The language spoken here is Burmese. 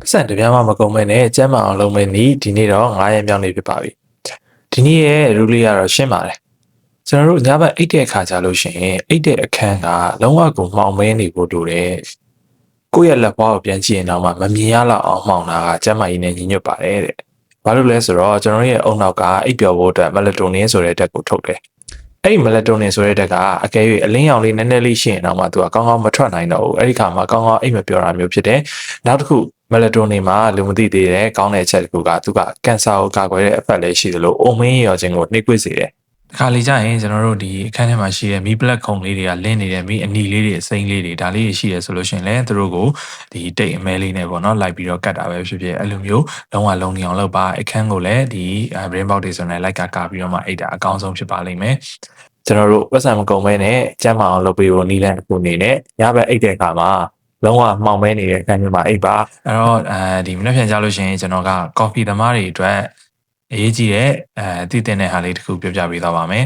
ပတ်စံတစ်ပြားမှမကုန်မဲနဲ့ကျမ်းမာအောင်လုပ်မယ်နီးဒီနေ့တော့9ရက်မြောက်နေ့ဖြစ်ပါပြီဒီနေ့ရဲ့ rule လေးကတော့ရှင်းပါတယ်ကျွန်တော်တို့ညဘက်အိတ်တဲ့အခါကြလို့ရှိရင်အိတ်တဲ့အခန်းကလုံးဝကိုမှောင်မဲနေဖို့လိုတယ်ကိုယ့်ရဲ့လက်ပွားကိုပြန်ကြည့်ရင်တော့မှမမြင်ရလောက်အောင်မှောင်တာကကျမ်းမာရေးနဲ့ညီညွတ်ပါတယ်တဲ့ဘာလို့လဲဆိုတော့ကျွန်တော်ရဲ့အုံနောက်ကအိတ်ပျော်ဖို့အတွက်မက်လတိုနင်ဆိုတဲ့ဓာတ်ကိုထုတ်တယ်အဲ့ဒီမက်လတိုနင်ဆိုတဲ့ဓာတ်ကအကယ်၍အလင်းရောင်လေးနည်းနည်းလေးရှိရင်တော့မှသူကကောင်းကောင်းမထွက်နိုင်တော့ဘူးအဲ့ဒီခါမှာကောင်းကောင်းအိတ်မပျော်တာမျိုးဖြစ်တယ်နောက်တစ်ခုမက်လတိုနင်မှာလူမသိသေးတဲ့ကောင်းတဲ့အချက်တစ်ခုကသူကကင်ဆာကိုကာကွယ်တဲ့အဖက်လေးရှိသလိုအုံမင်းရောခြင်းကိုနှိပ်ကွေးစေတယ်ခါလေးကြရင်ကျွန်တော်တို့ဒီအခန်းထဲမှာရှိတဲ့မီးပလက်ခုံလေးတွေကလင်းနေတဲ့မီးအနီလေးတွေအစိမ်းလေးတွေဒါလေးတွေရှိရဆိုလို့ရှိရင်လည်းသူတို့ကိုဒီတိတ်အမဲလေးနဲ့ပေါ့နော်လိုက်ပြီးတော့ကတ်တာပဲဖြစ်ဖြစ်အဲ့လိုမျိုးလုံးဝလုံးနေအောင်လုပ်ပါအခန်းကိုလည်းဒီ brain box တွေဆိုရင်လိုက်ကကာပြီးတော့မှအိတ်တာအကောင်းဆုံးဖြစ်ပါလိမ့်မယ်ကျွန်တော်တို့ပတ်စံမကုန်မဲနဲ့ကျန်းမာအောင်လုပ်ပေးဖို့နီးလန်းအခုအနေနဲ့ညဘက်အိတ်တဲ့အခါမှာလုံးဝမှောင်မဲနေတဲ့အခန်းထဲမှာအိတ်ပါအဲ့တော့ဒီမနေ့ပြန်ကြလို့ရှိရင်ကျွန်တော်က coffee သမားတွေအတွက်အရေးကြီးတဲ့တည်တဲ့ဟာလေးတစ်ခုပြောပြပေးသွားပါမယ်